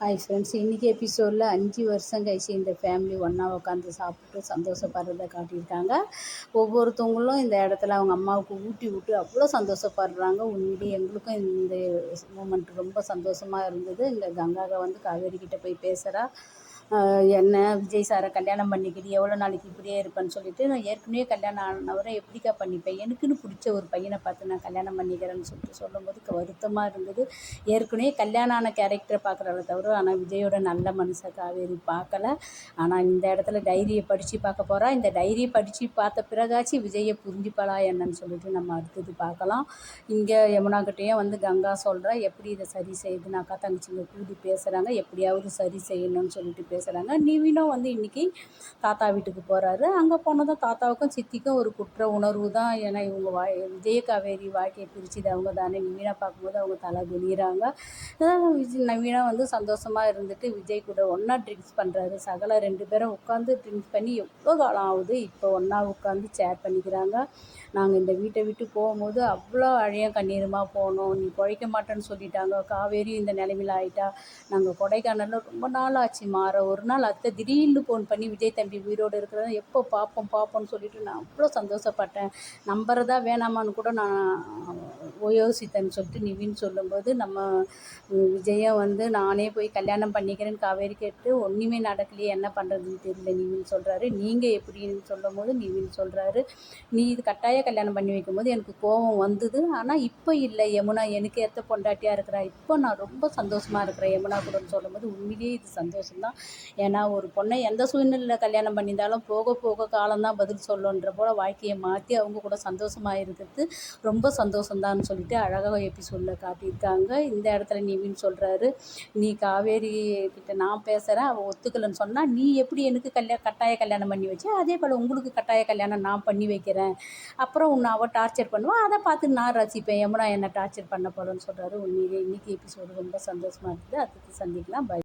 Hi friends, இன்றைக்கி எபிசோடில் 5 வருஷம் கழிச்சு இந்த ஃபேமிலி ஒன்றா உட்காந்து சாப்பிட்டு சந்தோஷப்படுறத காட்டியிருக்காங்க. ஒவ்வொருத்தவங்களும் இந்த இடத்துல அவங்க அம்மாவுக்கு ஊட்டி விட்டு அவ்வளோ சந்தோஷப்படுறாங்க. உண்மையிலேயே எங்களுக்கும் இந்த மூமெண்ட் ரொம்ப சந்தோஷமாக இருந்தது. இந்த கங்காவை வந்து காவேரி கிட்டே போய் பேசுகிறா. என்ன விஜய் சாரை கல்யாணம் பண்ணிக்கிட்டு எவ்வளோ நாளைக்கு இப்படியே இருப்பேன்னு சொல்லிட்டு, நான் ஏற்கனவே கல்யாணம் ஆனவரை எப்படிக்கா பண்ணிப்பேன், எனக்குன்னு பிடிச்ச ஒரு பையனை பார்த்து நான் கல்யாணம் பண்ணிக்கிறேன்னு சொல்லிட்டு சொல்லும்போது வருத்தமாக இருந்தது. ஏற்கனவே கல்யாணம் ஆன கேரக்டரை பார்க்குறத தவிர, ஆனால் விஜயோட நல்ல மனுஷன் காவேரி பார்க்கல. ஆனால் இந்த இடத்துல டைரியை படித்து பார்க்க போகிறா. இந்த டைரியை படித்து பார்த்த பிறகாச்சு விஜயை புரிஞ்சுப்பாளா என்னன்னு சொல்லிட்டு நம்ம அடுத்தது பார்க்கலாம். இங்கே யமுனாக்கிட்டேயும் வந்து கங்கா சொல்கிறா, எப்படி இதை சரி செய்யுதுன்னு அக்கா தங்கச்சிங்க கூடி பேசுகிறாங்க, எப்படியாவது சரி செய்யணும்னு சொல்லிட்டு பேசுகிறாங்க. நிவினும் வந்து இன்றைக்கி தாத்தா வீட்டுக்கு போகிறாரு. அங்கே போனதும் தாத்தாவுக்கும் சித்திக்கும் ஒரு குற்ற உணர்வு தான். ஏன்னா இவங்க விஜய காவேரி வாழ்க்கையை பிரிச்சுது அவங்க தானே. நிவினை பார்க்கும்போது அவங்க தலை குனிகிறாங்க. நவீனா வந்து சந்தோஷமாக இருந்துட்டு விஜய் கூட ஒன்றா ட்ரிங்க்ஸ் பண்ணுறாரு. சகல 2 பேரும் உட்காந்து ட்ரிங்க்ஸ் பண்ணி எவ்வளோ காலம் ஆகுது, இப்போ ஒன்றா உட்காந்து ஷேர் பண்ணிக்கிறாங்க. நாங்கள் இந்த வீட்டை விட்டு போகும்போது அவ்வளோ அழையும் கண்ணீருமா போனோம், நீ பிழைக்க மாட்டேன்னு சொல்லிட்டாங்க, காவேரி இந்த நிலைமையில் ஆகிட்டா, நாங்கள் கொடைக்கானலில் ரொம்ப நாள் ஆச்சு மாற. ஒரு நாள் அத்தை திடீர்னு ஃபோன் பண்ணி விஜய் தம்பி உயிரோடு இருக்கிறத எப்போ பார்ப்போம்னு சொல்லிட்டு நான் அவ்வளோ சந்தோஷப்பட்டேன், நம்புறதா வேணாமான்னு கூட நான் யோசித்தேன்னு சொல்லிட்டு நிவின் சொல்லும்போது, நம்ம விஜயம் வந்து நானே போய் கல்யாணம் பண்ணிக்கிறேன்னு காவேரி கேட்டு ஒன்றுமே நடக்கலையே, என்ன பண்ணுறதுன்னு தெரியல நிவின் சொல்கிறாரு. நீங்கள் எப்படின்னு சொல்லும் போது நிவின் சொல்கிறாரு, நீ இது கட்டாய கல்யாணம் பண்ணி வைக்கும்போது எனக்கு கோபம் வந்தது, ஆனால் இப்போ இல்லை, யமுனா எனக்கு ஏற்ற பொண்டாட்டியாக இருக்கிறா, இப்போ நான் ரொம்ப சந்தோஷமாக இருக்கிறேன் யமுனா கூடன்னு சொல்லும்போது உண்மையிலேயே இது சந்தோஷம்தான். ஏன்னா ஒரு பொண்ணை எந்த சூழ்நிலையில் கல்யாணம் பண்ணியிருந்தாலும் போக போக காலம்தான் பதில் சொல்லுன்ற போல் வாழ்க்கையை மாற்றி அவங்க கூட சந்தோஷமாக இருக்கிறது ரொம்ப சந்தோஷம்தான்னு சொல்லிட்டு அழகாக எபிசோடில் காட்டியிருக்காங்க. இந்த இடத்துல நிவின் சொல்கிறாரு, நீ காவேரி கிட்ட நான் பேசுகிறேன், அவள் ஒத்துக்கலைன்னு சொன்னால் நீ எப்படி எனக்கு கட்டாய கல்யாணம் பண்ணி வச்சு, அதே போல் உங்களுக்கு கட்டாய கல்யாணம் நான் பண்ணி வைக்கிறேன், அப்புறம் உன்னை அவள் டார்ச்சர் பண்ணுவாள், அதை பார்த்து நான் ரசிப்பேன், யமுனா என்னை டார்ச்சர் பண்ண போலன்னு சொல்கிறாரு. உண்மையிலே இன்றைக்கி எபிசோடு ரொம்ப சந்தோஷமாக இருக்குது. அடுத்து சந்திக்கலாம். பை.